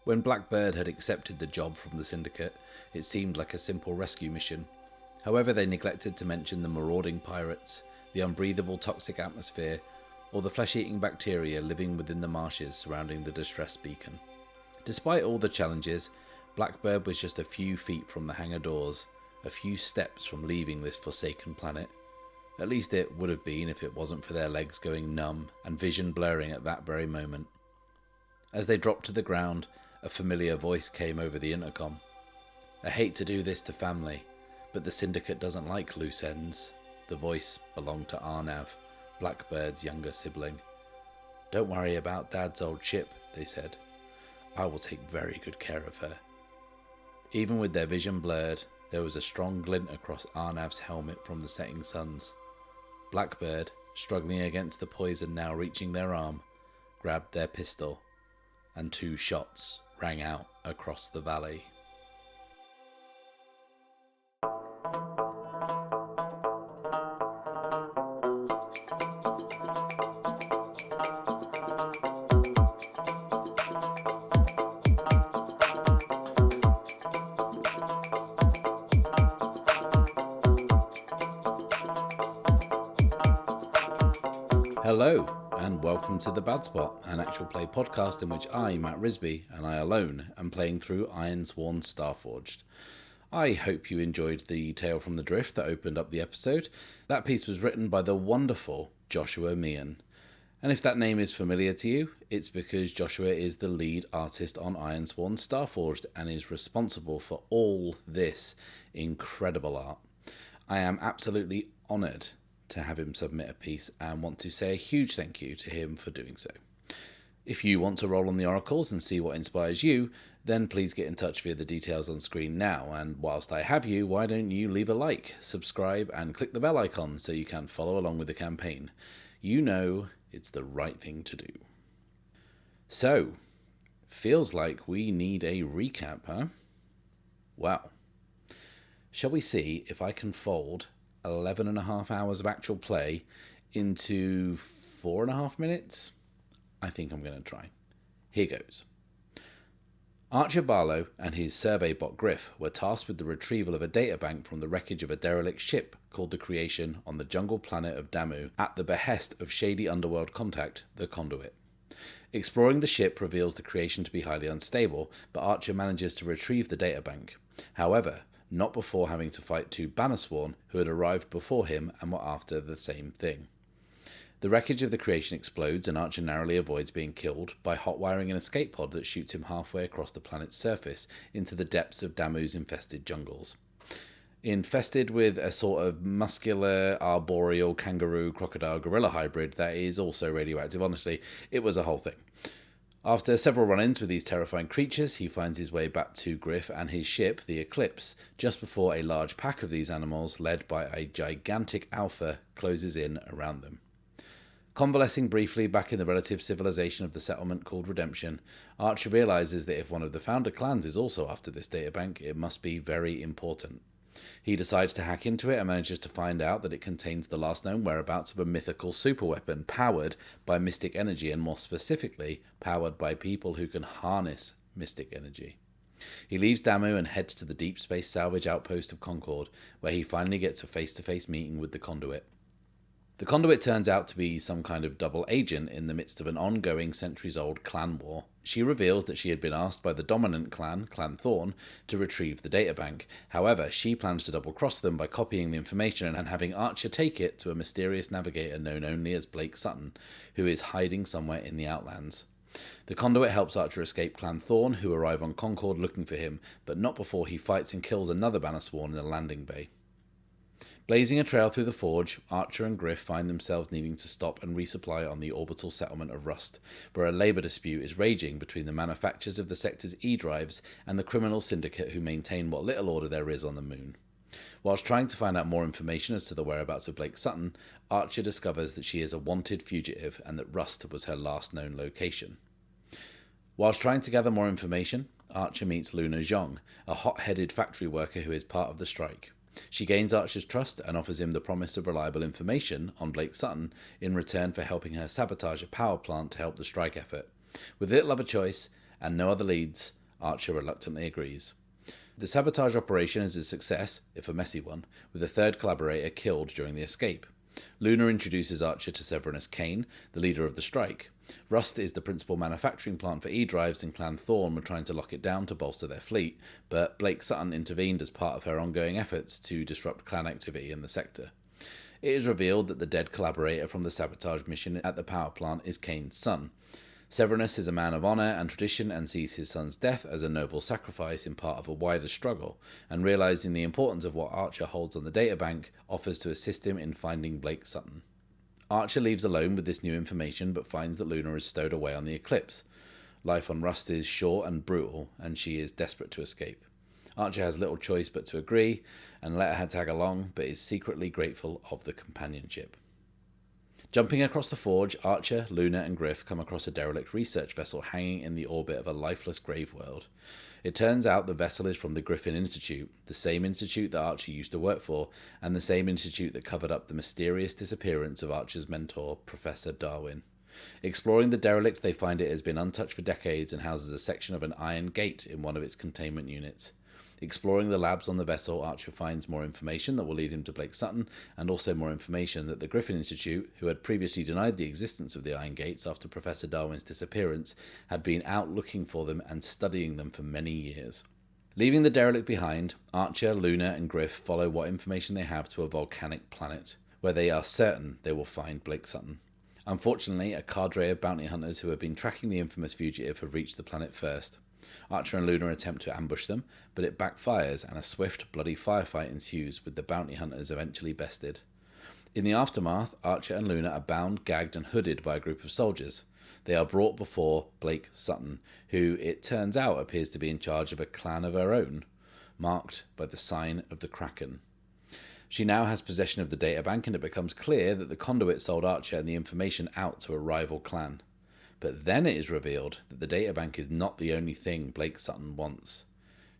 When Blackbird had accepted the job from the Syndicate, it seemed like a simple rescue mission. However, they neglected to mention the marauding pirates, the unbreathable toxic atmosphere, or the flesh-eating bacteria living within the marshes surrounding the distress beacon. Despite all the challenges, Blackbird was just a few feet from the hangar doors, a few steps from leaving this forsaken planet. At least it would have been if it wasn't for their legs going numb and vision blurring at that very moment. As they dropped to the ground, a familiar voice came over the intercom. "I hate to do this to family, but the Syndicate doesn't like loose ends." The voice belonged to Arnav, Blackbird's younger sibling. "Don't worry about Dad's old ship," they said. "I will take very good care of her." Even with their vision blurred, there was a strong glint across Arnav's helmet from the setting suns. Blackbird, struggling against the poison now reaching their arm, grabbed their pistol, and 2 shots rang out across the valley. Hello, and welcome to The Bad Spot, an actual play podcast in which I, Matt Risby, and I alone am playing through Ironsworn Starforged. I hope you enjoyed the tale from the drift that opened up the episode. That piece was written by the wonderful Joshua Meehan. And if that name is familiar to you, it's because Joshua is the lead artist on Ironsworn Starforged and is responsible for all this incredible art. I am absolutely honoured to have him submit a piece and want to say a huge thank you to him for doing so. If you want to roll on the oracles and see what inspires you, then please get in touch via the details on screen now, and whilst I have you, why don't you leave a like, subscribe and click the bell icon so you can follow along with the campaign. You know it's the right thing to do. So, feels like we need a recap, huh? Well, shall we see if I can fold 11 and a half hours of actual play into 4.5 minutes? I think I'm going to try. Here goes. Archer Barlow and his survey bot Griff were tasked with the retrieval of a databank from the wreckage of a derelict ship called the Creation on the jungle planet of Damu at the behest of shady underworld contact, the Conduit. Exploring the ship reveals the Creation to be highly unstable, but Archer manages to retrieve the databank. However, not before having to fight 2 Bannersworn who had arrived before him and were after the same thing. The wreckage of the Creation explodes and Archer narrowly avoids being killed by hotwiring an escape pod that shoots him halfway across the planet's surface into the depths of Damu's infested jungles. Infested with a sort of muscular, arboreal, kangaroo, crocodile, gorilla hybrid that is also radioactive. Honestly, it was a whole thing. After several run-ins with these terrifying creatures, he finds his way back to Griff and his ship, the Eclipse, just before a large pack of these animals, led by a gigantic alpha, closes in around them. Convalescing briefly back in the relative civilization of the settlement called Redemption, Archer realizes that if one of the founder clans is also after this databank, it must be very important. He decides to hack into it and manages to find out that it contains the last known whereabouts of a mythical superweapon powered by mystic energy, and more specifically, powered by people who can harness mystic energy. He leaves Damu and heads to the deep space salvage outpost of Concord, where he finally gets a face-to-face meeting with the Conduit. The Conduit turns out to be some kind of double agent in the midst of an ongoing centuries-old clan war. She reveals that she had been asked by the dominant clan, Clan Thorn, to retrieve the databank. However, she plans to double-cross them by copying the information and having Archer take it to a mysterious navigator known only as Blake Sutton, who is hiding somewhere in the Outlands. The Conduit helps Archer escape Clan Thorn, who arrive on Concord looking for him, but not before he fights and kills another Bannersworn in the landing bay. Blazing a trail through the forge, Archer and Griff find themselves needing to stop and resupply on the orbital settlement of Rust, where a labour dispute is raging between the manufacturers of the sector's E-drives and the criminal syndicate who maintain what little order there is on the moon. Whilst trying to find out more information as to the whereabouts of Blake Sutton, Archer discovers that she is a wanted fugitive and that Rust was her last known location. Whilst trying to gather more information, Archer meets Luna Zhong, a hot-headed factory worker who is part of the strike. She gains Archer's trust and offers him the promise of reliable information on Blake Sutton in return for helping her sabotage a power plant to help the strike effort. With little other choice, and no other leads, Archer reluctantly agrees. The sabotage operation is a success, if a messy one, with a third collaborator killed during the escape. Luna introduces Archer to Severinus Kane, the leader of the strike. Rust is the principal manufacturing plant for E-drives, and Clan Thorn were trying to lock it down to bolster their fleet, but Blake Sutton intervened as part of her ongoing efforts to disrupt clan activity in the sector. It is revealed that the dead collaborator from the sabotage mission at the power plant is Kane's son. Severinus is a man of honour and tradition and sees his son's death as a noble sacrifice in part of a wider struggle, and realising the importance of what Archer holds on the databank, offers to assist him in finding Blake Sutton. Archer leaves alone with this new information, but finds that Luna is stowed away on the Eclipse. Life on Rust is short and brutal, and she is desperate to escape. Archer has little choice but to agree, and let her tag along, but is secretly grateful of the companionship. Jumping across the forge, Archer, Luna, and Griff come across a derelict research vessel hanging in the orbit of a lifeless grave world. It turns out the vessel is from the Griffin Institute, the same institute that Archer used to work for, and the same institute that covered up the mysterious disappearance of Archer's mentor, Professor Darwin. Exploring the derelict, they find it has been untouched for decades and houses a section of an iron gate in one of its containment units. Exploring the labs on the vessel, Archer finds more information that will lead him to Blake Sutton, and also more information that the Griffin Institute, who had previously denied the existence of the Iron Gates after Professor Darwin's disappearance, had been out looking for them and studying them for many years. Leaving the derelict behind, Archer, Luna, and Griff follow what information they have to a volcanic planet, where they are certain they will find Blake Sutton. Unfortunately, a cadre of bounty hunters who have been tracking the infamous fugitive have reached the planet first. Archer and Luna attempt to ambush them, but it backfires and a swift, bloody firefight ensues, with the bounty hunters eventually bested. In the aftermath, Archer and Luna are bound, gagged, and hooded by a group of soldiers. They are brought before Blake Sutton, who, it turns out, appears to be in charge of a clan of her own, marked by the sign of the Kraken. She now has possession of the databank, and it becomes clear that the conduit sold Archer and the information out to a rival clan. But then it is revealed that the databank is not the only thing Blake Sutton wants.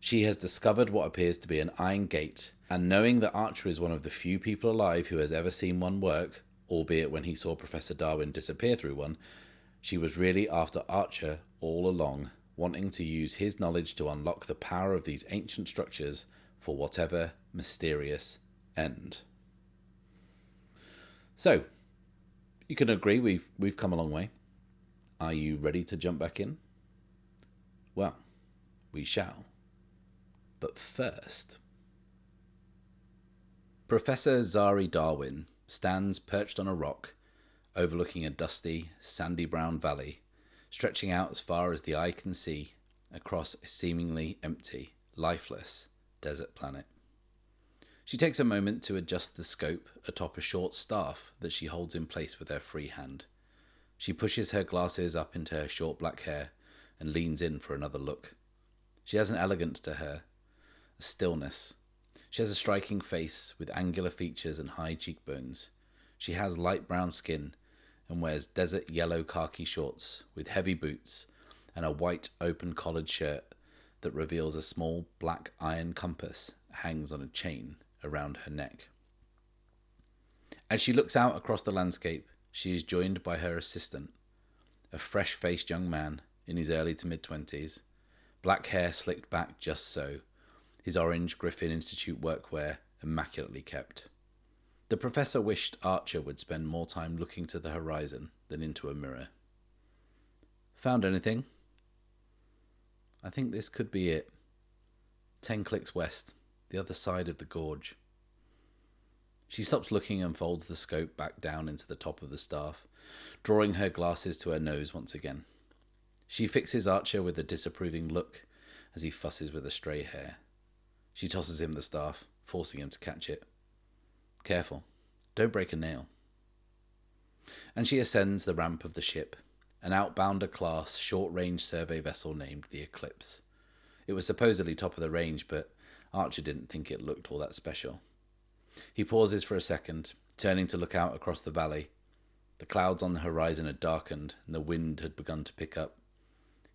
She has discovered what appears to be an iron gate, and knowing that Archer is one of the few people alive who has ever seen one work, albeit when he saw Professor Darwin disappear through one, she was really after Archer all along, wanting to use his knowledge to unlock the power of these ancient structures for whatever mysterious end. So, you can agree we've come a long way. Are you ready to jump back in? Well, we shall. But first, Professor Zari Darwin stands perched on a rock, overlooking a dusty, sandy brown valley, stretching out as far as the eye can see across a seemingly empty, lifeless desert planet. She takes a moment to adjust the scope atop a short staff that she holds in place with her free hand. She pushes her glasses up into her short black hair and leans in for another look. She has an elegance to her, a stillness. She has a striking face with angular features and high cheekbones. She has light brown skin and wears desert yellow khaki shorts with heavy boots and a white open collared shirt that reveals a small black iron compass hangs on a chain around her neck. As she looks out across the landscape, she is joined by her assistant, a fresh-faced young man in his early to mid-20s, black hair slicked back just so, his orange Griffin Institute workwear immaculately kept. The professor wished Archer would spend more time looking to the horizon than into a mirror. Found anything? I think this could be it. 10 clicks west, the other side of the gorge. She stops looking and folds the scope back down into the top of the staff, drawing her glasses to her nose once again. She fixes Archer with a disapproving look as he fusses with a stray hair. She tosses him the staff, forcing him to catch it. Careful, don't break a nail. And she ascends the ramp of the ship, an Outbounder-class short-range survey vessel named the Eclipse. It was supposedly top of the range, but Archer didn't think it looked all that special. He pauses for a second, turning to look out across the valley. The clouds on the horizon had darkened, and the wind had begun to pick up.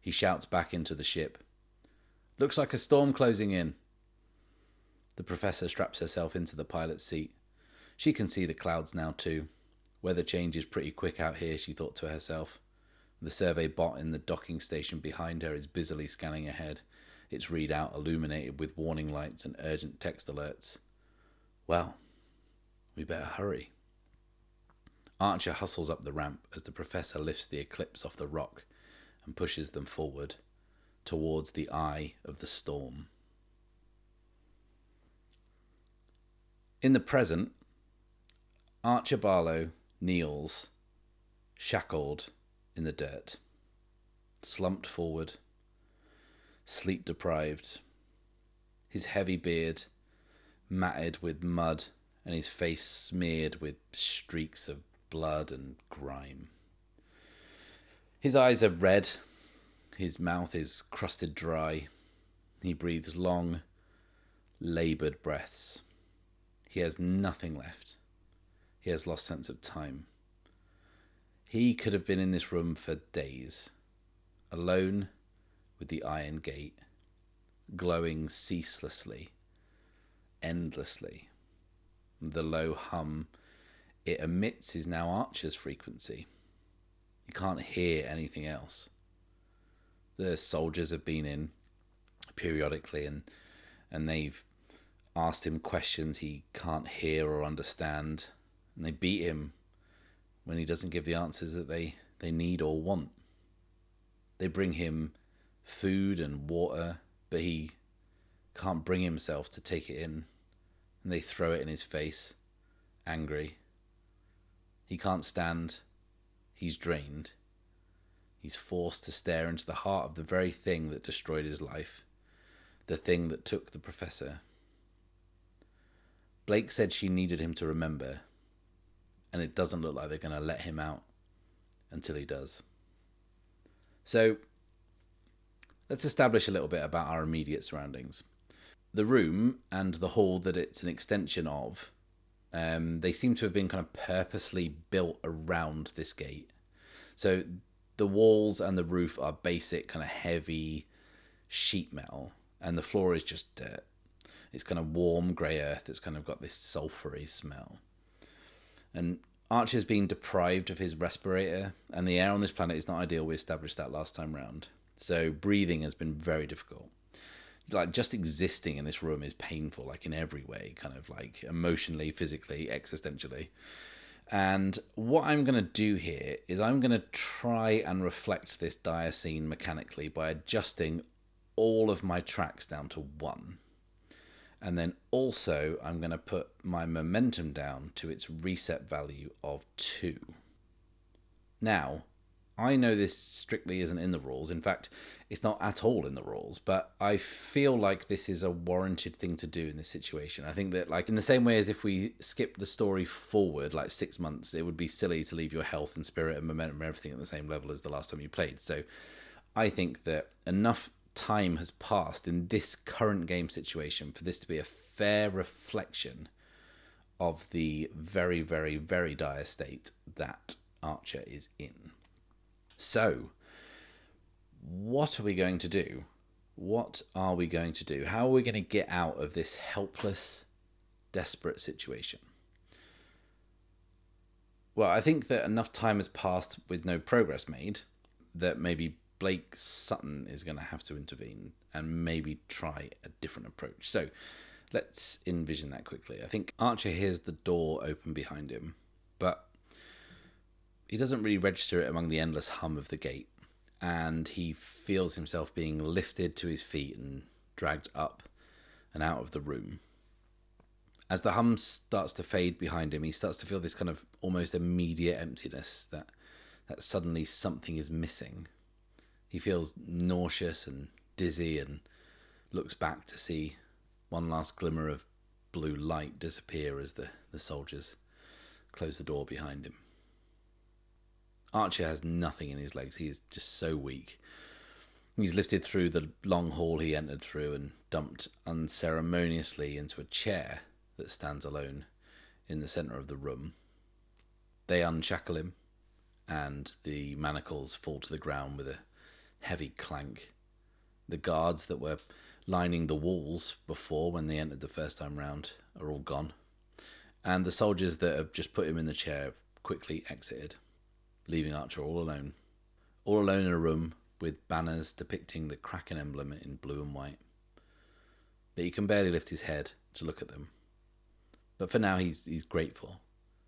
He shouts back into the ship. "Looks like a storm closing in." The professor straps herself into the pilot's seat. She can see the clouds now too. Weather changes pretty quick out here, she thought to herself. The survey bot in the docking station behind her is busily scanning ahead, its readout illuminated with warning lights and urgent text alerts. Well, we better hurry. Archer hustles up the ramp as the professor lifts the Eclipse off the rock and pushes them forward towards the eye of the storm. In the present, Archer Barlow kneels, shackled in the dirt, slumped forward, sleep deprived, his heavy beard matted with mud and his face smeared with streaks of blood and grime. His eyes are red, his mouth is crusted dry, he breathes long, laboured breaths. He has nothing left. He has lost sense of time. He could have been in this room for days, alone with the iron gate, glowing ceaselessly, endlessly. The low hum it emits is now Archer's frequency. You can't hear anything else. The soldiers have been in periodically and they've asked him questions he can't hear or understand, and they beat him when he doesn't give the answers that they need or want. They bring him food and water, but he can't bring himself to take it in, and they throw it in his face, angry. He can't stand. He's drained. He's forced to stare into the heart of the very thing that destroyed his life, the thing that took the professor. Blake said she needed him to remember, and it doesn't look like they're going to let him out until he does. So, let's establish a little bit about our immediate surroundings. The room and the hall that it's an extension of, they seem to have been kind of purposely built around this gate. So the walls and the roof are basic kind of heavy sheet metal, and the floor is just dirt. It's kind of warm grey earth. It's kind of got this sulphury smell. And Archer's been deprived of his respirator, and the air on this planet is not ideal. We established that last time round. So breathing has been very difficult. Like, just existing in this room is painful, like in every way, kind of like emotionally, physically, existentially. And what I'm going to do here is I'm going to try and reflect this dire scene mechanically by adjusting all of my tracks down to 1. And then also I'm going to put my momentum down to its reset value of 2. Now, I know this strictly isn't in the rules. In fact, it's not at all in the rules, but I feel like this is a warranted thing to do in this situation. I think that, like, in the same way as if we skip the story forward like 6 months, it would be silly to leave your health and spirit and momentum and everything at the same level as the last time you played. So I think that enough time has passed in this current game situation for this to be a fair reflection of the very, very, very dire state that Archer is in. So, what are we going to do? What are we going to do? How are we going to get out of this helpless, desperate situation? Well, I think that enough time has passed with no progress made that maybe Blake Sutton is going to have to intervene and maybe try a different approach. So, let's envision that quickly. I think Archer hears the door open behind him, but he doesn't really register it among the endless hum of the gate, and he feels himself being lifted to his feet and dragged up and out of the room. As the hum starts to fade behind him, he starts to feel this kind of almost immediate emptiness, that suddenly something is missing. He feels nauseous and dizzy and looks back to see one last glimmer of blue light disappear as the soldiers close the door behind him. Archer has nothing in his legs. He is just so weak. He's lifted through the long hall he entered through and dumped unceremoniously into a chair that stands alone in the centre of the room. They unshackle him, and the manacles fall to the ground with a heavy clank. The guards that were lining the walls before when they entered the first time round are all gone, and the soldiers that have just put him in the chair have quickly exited, leaving Archer all alone. all alone in a room with banners depicting the Kraken emblem in blue and white. But he can barely lift his head to look at them. But for now, he's grateful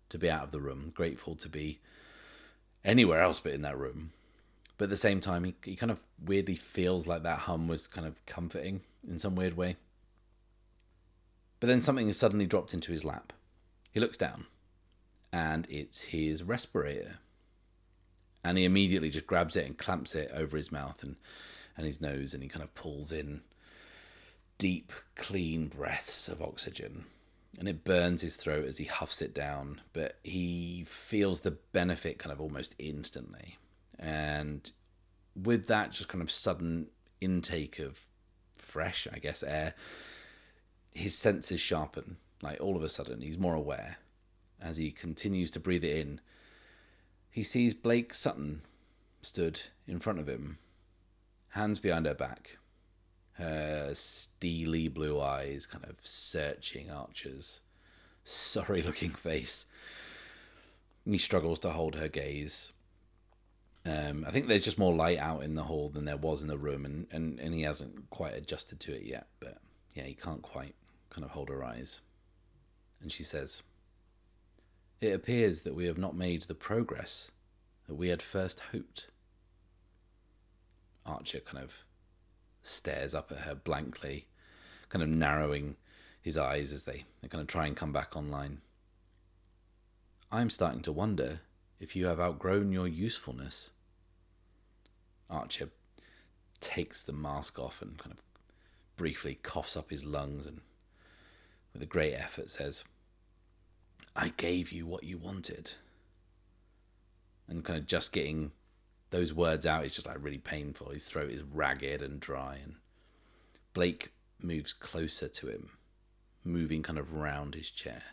to be out of the room, grateful to be anywhere else but in that room. But at the same time, he kind of weirdly feels like that hum was kind of comforting in some weird way. But then something is suddenly dropped into his lap. He looks down, and it's his respirator. And he immediately just grabs it and clamps it over his mouth and his nose, and he kind of pulls in deep, clean breaths of oxygen. And it burns his throat as he huffs it down, but he feels the benefit kind of almost instantly. And with that just kind of sudden intake of fresh, I guess, air, his senses sharpen. Like all of a sudden, he's more aware. As he continues to breathe it in, he sees Blake Sutton stood in front of him, hands behind her back, her steely blue eyes kind of searching Archer's sorry-looking face. He struggles to hold her gaze. I think there's just more light out in the hall than there was in the room, and he hasn't quite adjusted to it yet, but yeah, he can't quite kind of hold her eyes. And she says, "It appears that we have not made the progress that we had first hoped." Archer kind of stares up at her blankly, kind of narrowing his eyes as they kind of try and come back online. "I'm starting to wonder if you have outgrown your usefulness." Archer takes the mask off and kind of briefly coughs up his lungs and with a great effort says, "I gave you what you wanted." And kind of just getting those words out is just like really painful. His throat is ragged and dry, and Blake moves closer to him, moving kind of round his chair.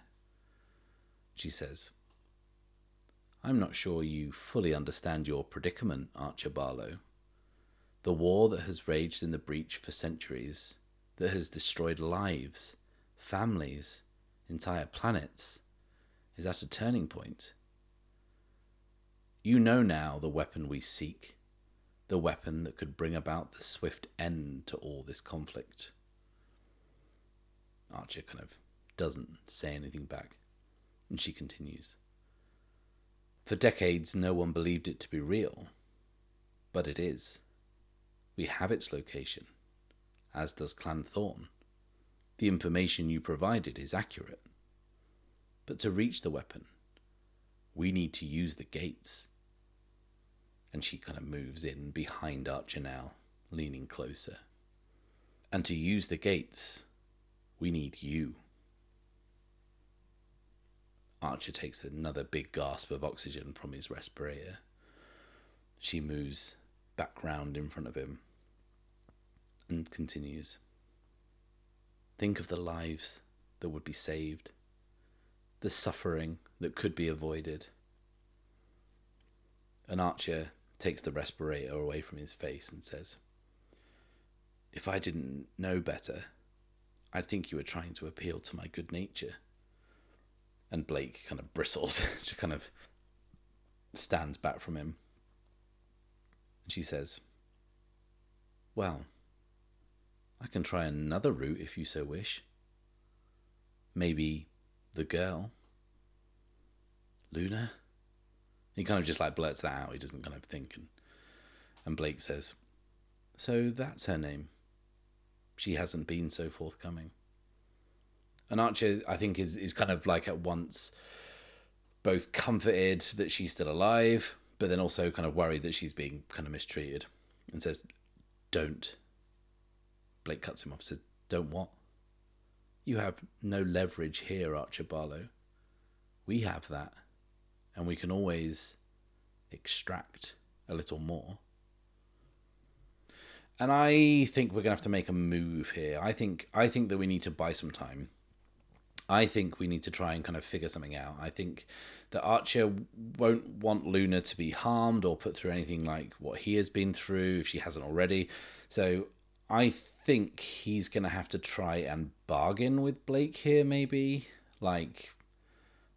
She says, "I'm not sure you fully understand your predicament, Archer Barlow. The war that has raged in the breach for centuries, that has destroyed lives, families, entire planets, is at a turning point. You know now the weapon we seek, the weapon that could bring about the swift end to all this conflict." Archer kind of doesn't say anything back, and she continues. "For decades, no one believed it to be real, but it is. We have its location, as does Clan Thorn. The information you provided is accurate. But to reach the weapon, we need to use the gates." And she kind of moves in behind Archer now, leaning closer. "And to use the gates, we need you." Archer takes another big gasp of oxygen from his respirator. She moves back round in front of him and continues. "Think of the lives that would be saved, the suffering that could be avoided." And Archer takes the respirator away from his face and says, "If I didn't know better, I'd think you were trying to appeal to my good nature." And Blake kind of bristles. She kind of stands back from him. And she says, "Well, I can try another route if you so wish. Maybe the girl. Luna?" He kind of just like blurts that out. He doesn't kind of think. And Blake says, "So that's her name. She hasn't been so forthcoming." And Archer, I think, is kind of like at once both comforted that she's still alive, but then also kind of worried that she's being kind of mistreated, and says, "Don't." Blake cuts him off, says, "Don't what?" "You have no leverage here, Archer Barlow. We have that, and we can always extract a little more." And I think we're going to have to make a move here. I think that we need to buy some time. I think we need to try and kind of figure something out. I think that Archer won't want Luna to be harmed or put through anything like what he has been through, if she hasn't already. So I think he's going to have to try and bargain with Blake here, maybe. Like,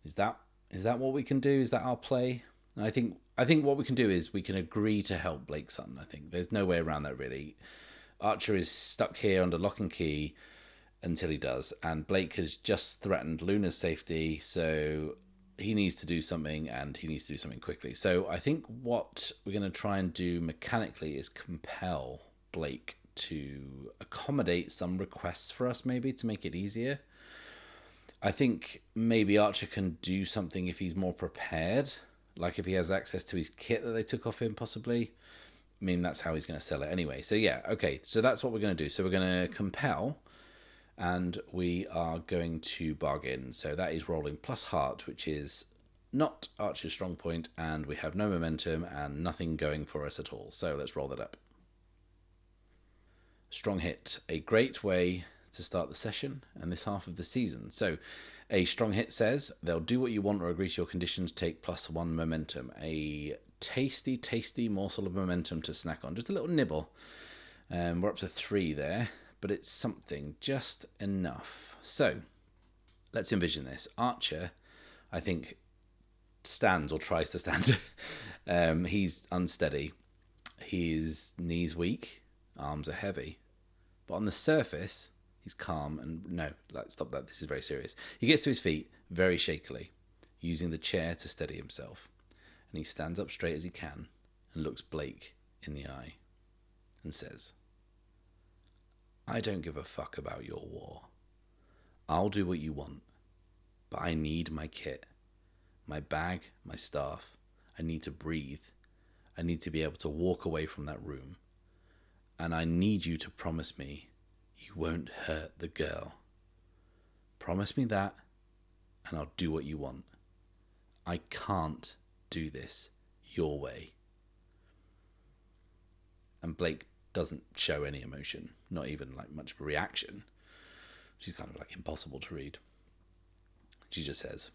is that what we can do? Is that our play? And I think I think what we can do is we can agree to help Blake Sutton. I think there's no way around that, really. Archer is stuck here under lock and key until he does, and Blake has just threatened Luna's safety, so he needs to do something, and he needs to do something quickly. So I think what we're going to try and do mechanically is compel Blake to accommodate some requests for us, maybe, to make it easier. I think maybe Archer can do something if he's more prepared, like if he has access to his kit that they took off him, possibly. I mean, that's how he's going to sell it anyway. So yeah, okay, so that's what we're going to do. So we're going to compel, and we are going to bargain. So that is rolling plus heart, which is not Archer's strong point, and we have no momentum and nothing going for us at all. So let's roll that up. Strong hit, a great way to start the session and this half of the season. So a strong hit says they'll do what you want or agree to your conditions, take +1 momentum. A tasty, tasty morsel of momentum to snack on. Just a little nibble. We're up to 3 there, but it's something, just enough. So let's envision this. Archer, I think, stands or tries to stand. He's unsteady. His knees weak, arms are heavy. But on the surface, he's calm and no, stop that. This is very serious. He gets to his feet very shakily, using the chair to steady himself. And he stands up straight as he can and looks Blake in the eye and says, I don't give a fuck about your war. I'll do what you want, but I need my kit, my bag, my staff. I need to breathe. I need to be able to walk away from that room. And I need you to promise me you won't hurt the girl. Promise me that, and I'll do what you want. I can't do this your way. And Blake doesn't show any emotion, not even like much of a reaction. She's kind of like impossible to read. She just says,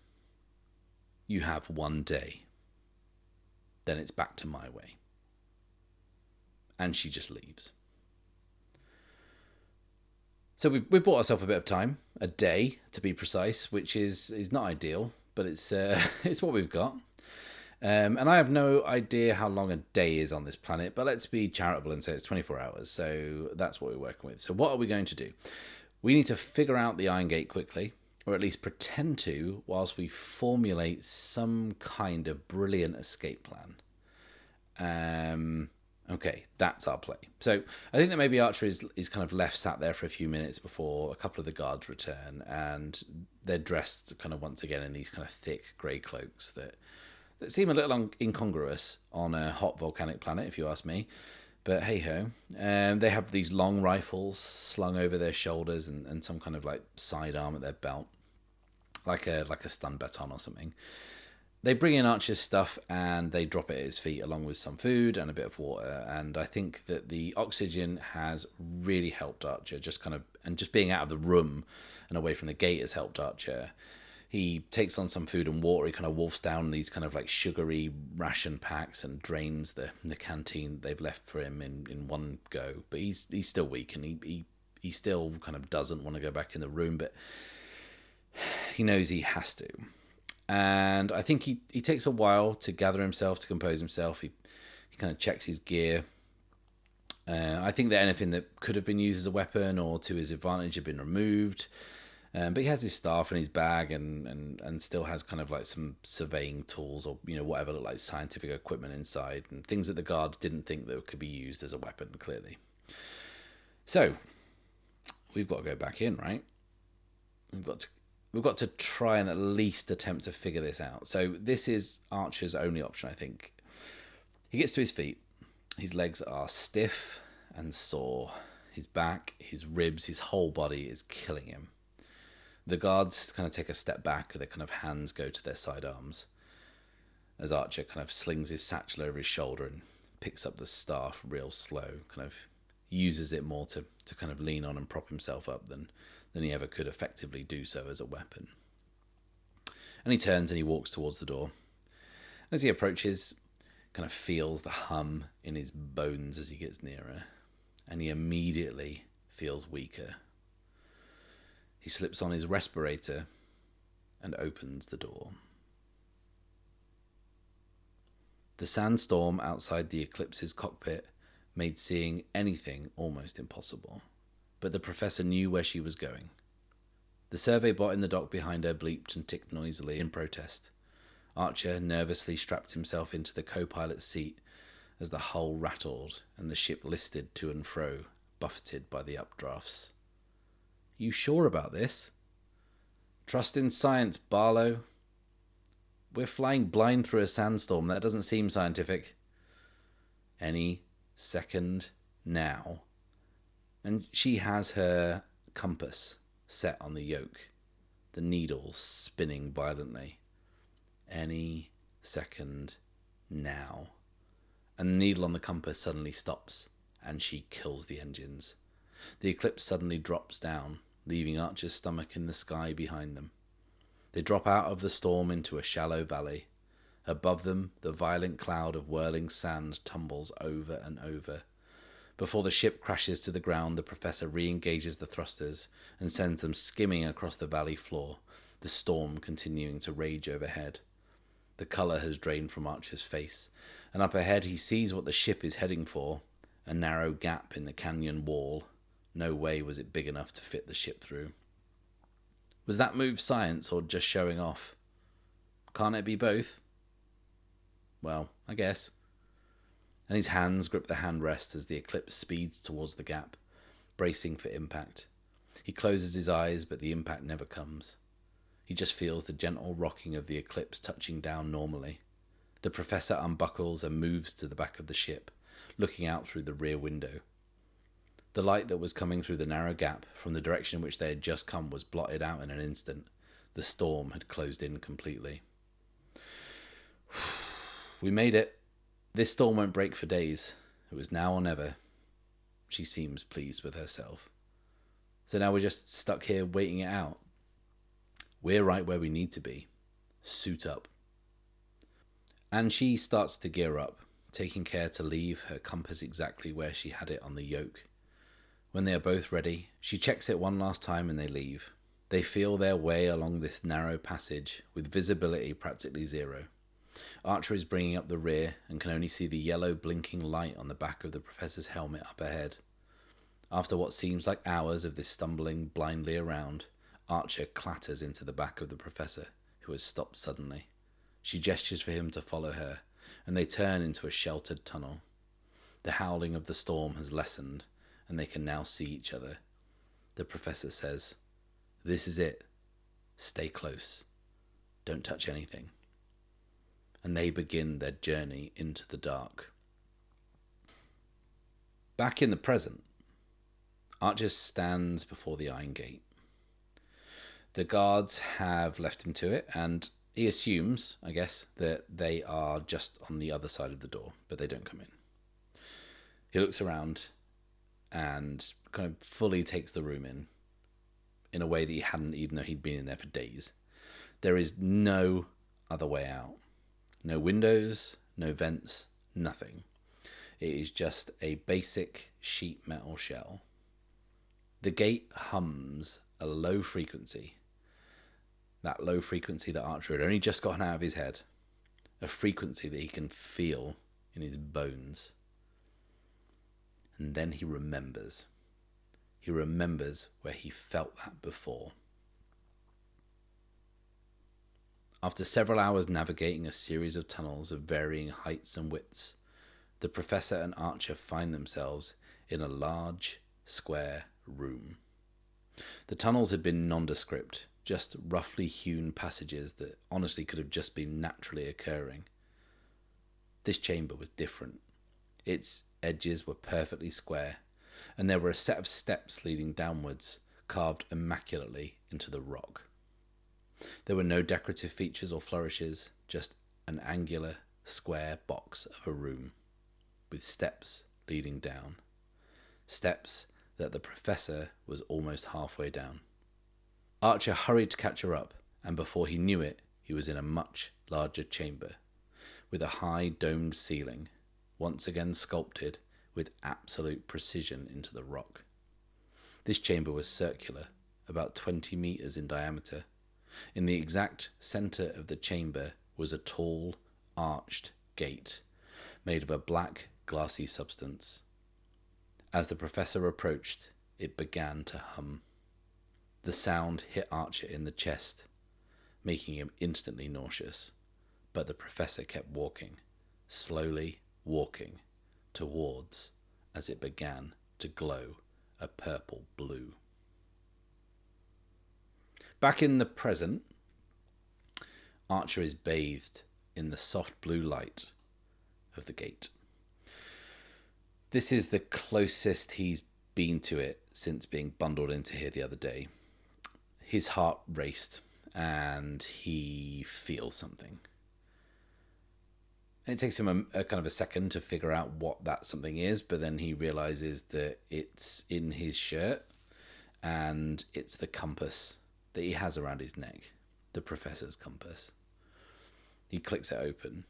you have 1 day. Then it's back to my way. And she just leaves. So we've bought ourselves a bit of time, a day to be precise, which is not ideal, but it's it's what we've got. And I have no idea how long a day is on this planet, but let's be charitable and say it's 24 hours. So that's what we're working with. So what are we going to do? We need to figure out the Iron Gate quickly, or at least pretend to, whilst we formulate some kind of brilliant escape plan. Okay, that's our play. So I think that maybe Archer is kind of left sat there for a few minutes before a couple of the guards return, and they're dressed kind of once again in these kind of thick grey cloaks that seem a little incongruous on a hot volcanic planet, if you ask me. But hey-ho. They have these long rifles slung over their shoulders and some kind of like sidearm at their belt, like a stun baton or something. They bring in Archer's stuff and they drop it at his feet along with some food and a bit of water. And I think that the oxygen has really helped Archer, just being out of the room and away from the gate has helped Archer. He takes on some food and water. He kind of wolfs down these kind of like sugary ration packs and drains the canteen they've left for him in one go. But he's still weak and he still kind of doesn't want to go back in the room, but he knows he has to. And I think he takes a while to gather himself, to compose himself. He kind of checks his gear. I think that anything that could have been used as a weapon or to his advantage had been removed. But he has his staff in his bag and still has kind of like some surveying tools or, whatever look like scientific equipment inside and things that the guards didn't think that could be used as a weapon, clearly. So we've got to go back in, right? We've got to try and at least attempt to figure this out. So this is Archer's only option, I think. He gets to his feet. His legs are stiff and sore. His back, his ribs, his whole body is killing him. The guards kind of take a step back. Their kind of hands go to their sidearms as Archer kind of slings his satchel over his shoulder and picks up the staff real slow, kind of uses it more to kind of lean on and prop himself up than he ever could effectively do so as a weapon. And he turns and he walks towards the door. As he approaches, kind of feels the hum in his bones as he gets nearer, and he immediately feels weaker. He slips on his respirator and opens the door. The sandstorm outside the Eclipse's cockpit made seeing anything almost impossible, but the professor knew where she was going. The survey bot in the dock behind her bleeped and ticked noisily in protest. Archer nervously strapped himself into the co-pilot's seat as the hull rattled and the ship listed to and fro, buffeted by the updrafts. "You sure about this?" "Trust in science, Barlow." "We're flying blind through a sandstorm. That doesn't seem scientific." "Any second now." And she has her compass set on the yoke, the needle spinning violently. "Any second now." And the needle on the compass suddenly stops, and she kills the engines. The Eclipse suddenly drops down, leaving Archer's stomach in the sky behind them. They drop out of the storm into a shallow valley. Above them, the violent cloud of whirling sand tumbles over and over. Before the ship crashes to the ground, the professor re-engages the thrusters and sends them skimming across the valley floor, the storm continuing to rage overhead. The colour has drained from Archer's face, and up ahead he sees what the ship is heading for, a narrow gap in the canyon wall. No way was it big enough to fit the ship through. Was that move science or just showing off? Can't it be both? Well, I guess. And his hands grip the handrest as the Eclipse speeds towards the gap, bracing for impact. He closes his eyes, but the impact never comes. He just feels the gentle rocking of the Eclipse touching down normally. The professor unbuckles and moves to the back of the ship, looking out through the rear window. The light that was coming through the narrow gap from the direction in which they had just come was blotted out in an instant. The storm had closed in completely. "We made it. This storm won't break for days. It was now or never." She seems pleased with herself. "So now we're just stuck here waiting it out." "We're right where we need to be. Suit up." And she starts to gear up, taking care to leave her compass exactly where she had it on the yoke. When they are both ready, she checks it one last time and they leave. They feel their way along this narrow passage, with visibility practically zero. Archer is bringing up the rear and can only see the yellow blinking light on the back of the professor's helmet up ahead. After what seems like hours of this stumbling blindly around, Archer clatters into the back of the professor, who has stopped suddenly. She gestures for him to follow her, and they turn into a sheltered tunnel. The howling of the storm has lessened, and they can now see each other. The professor says, "This is it. Stay close. Don't touch anything." And they begin their journey into the dark. Back in the present, Archer stands before the iron gate. The guards have left him to it, and he assumes, I guess, that they are just on the other side of the door, but they don't come in. He looks around and kind of fully takes the room in a way that he hadn't, even though he'd been in there for days. There is no other way out. No windows, no vents, nothing. It is just a basic sheet metal shell. The gate hums a low frequency. That low frequency that Archer had only just gotten out of his head. A frequency that he can feel in his bones. And then he remembers. He remembers where he felt that before. After several hours navigating a series of tunnels of varying heights and widths, the professor and Archer find themselves in a large, square room. The tunnels had been nondescript, just roughly hewn passages that honestly could have just been naturally occurring. This chamber was different. Its edges were perfectly square, and there were a set of steps leading downwards, carved immaculately into the rock. There were no decorative features or flourishes, just an angular, square box of a room, with steps leading down. Steps that the professor was almost halfway down. Archer hurried to catch her up, and before he knew it, he was in a much larger chamber, with a high domed ceiling, once again sculpted with absolute precision into the rock. This chamber was circular, about 20 meters in diameter. In the exact center of the chamber was a tall, arched gate made of a black, glassy substance. As the professor approached, it began to hum. The sound hit Archer in the chest, making him instantly nauseous. But the professor kept walking, slowly walking, towards as it began to glow a purple blue. Back in the present, Archer is bathed in the soft blue light of the gate. This is the closest he's been to it since being bundled into here the other day. His heart raced and he feels something. And it takes him a kind of a second to figure out what that something is, but then he realizes that it's in his shirt and it's the compass that he has around his neck, the professor's compass. He clicks it open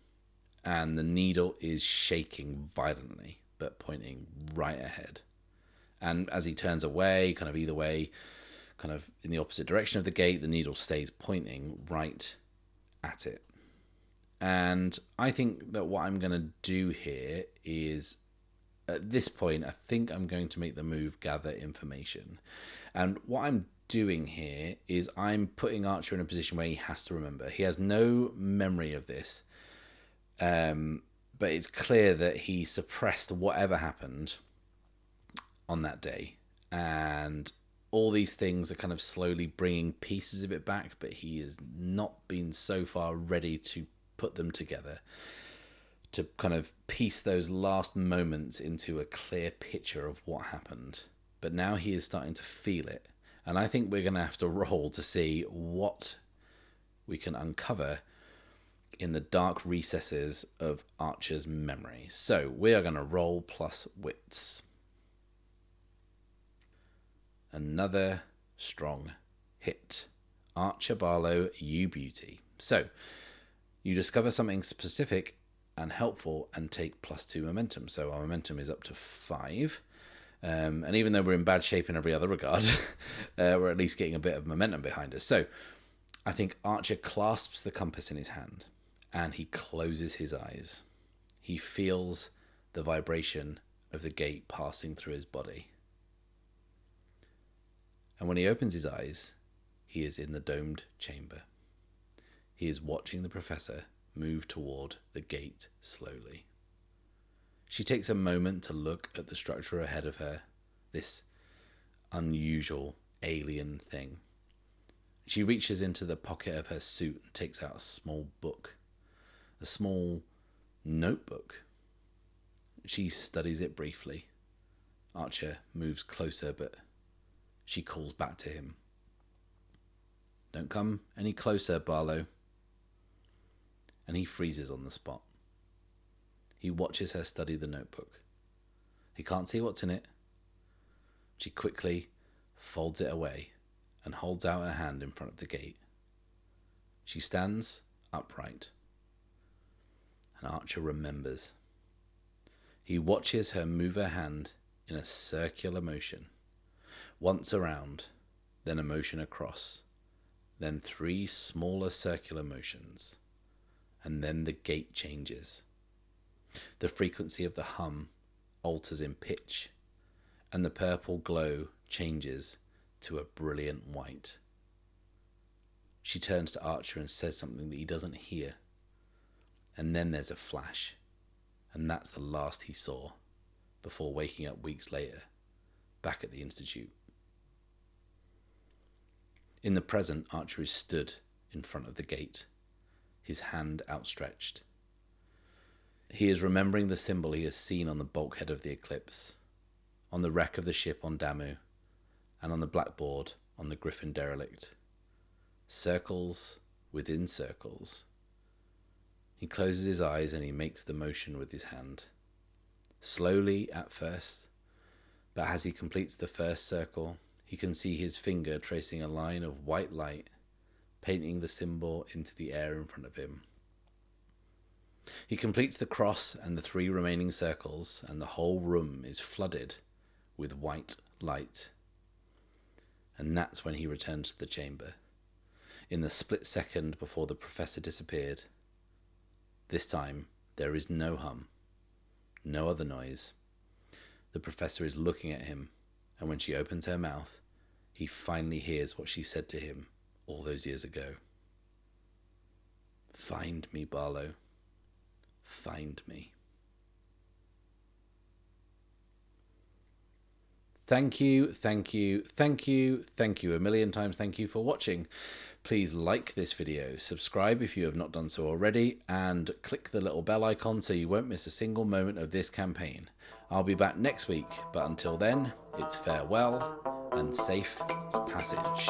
and the needle is shaking violently, but pointing right ahead. And as he turns away, kind of either way, kind of in the opposite direction of the gate, the needle stays pointing right at it. And I think that what I'm going to do here is, at this point, I think I'm going to make the move gather information. And what I'm doing here is I'm putting Archer in a position where he has to remember. He has no memory of this, but it's clear that he suppressed whatever happened on that day. And all these things are kind of slowly bringing pieces of it back, but he has not been so far ready to put them together to kind of piece those last moments into a clear picture of what happened. But now he is starting to feel it. And I think we're going to have to roll to see what we can uncover in the dark recesses of Archer's memory. So we are going to roll plus wits. Another strong hit. Archer Barlow, you beauty. So you discover something specific and helpful and take +2 momentum. So our momentum is up to 5. And even though we're in bad shape in every other regard, we're at least getting a bit of momentum behind us. So I think Archer clasps the compass in his hand and he closes his eyes. He feels the vibration of the gate passing through his body. And when he opens his eyes, he is in the domed chamber. He is watching the professor move toward the gate slowly. She takes a moment to look at the structure ahead of her, this unusual alien thing. She reaches into the pocket of her suit and takes out a small book, a small notebook. She studies it briefly. Archer moves closer, but she calls back to him. Don't come any closer, Barlow. And he freezes on the spot. He watches her study the notebook. He can't see what's in it. She quickly folds it away and holds out her hand in front of the gate. She stands upright. And Archer remembers. He watches her move her hand in a circular motion. Once around, then a motion across, then 3 smaller circular motions, and then the gate changes. The frequency of the hum alters in pitch, and the purple glow changes to a brilliant white. She turns to Archer and says something that he doesn't hear, and then there's a flash, and that's the last he saw, before waking up weeks later, back at the Institute. In the present, Archer is stood in front of the gate, his hand outstretched. He is remembering the symbol he has seen on the bulkhead of the Eclipse, on the wreck of the ship on Damu, and on the blackboard on the Griffin derelict. Circles within circles. He closes his eyes and he makes the motion with his hand. Slowly at first, but as he completes the first circle, he can see his finger tracing a line of white light, painting the symbol into the air in front of him. He completes the cross and the 3 remaining circles, and the whole room is flooded with white light. And that's when he returned to the chamber, in the split second before the professor disappeared. This time, there is no hum, No other noise. The professor is looking at him, and when she opens her mouth, he finally hears what she said to him all those years ago. Find me, Barlow. Find me. Thank you, thank you, thank you, thank you, a million times thank you for watching. Please like this video, subscribe if you have not done so already, and click the little bell icon so you won't miss a single moment of this campaign. I'll be back next week, but until then, it's farewell and safe passage.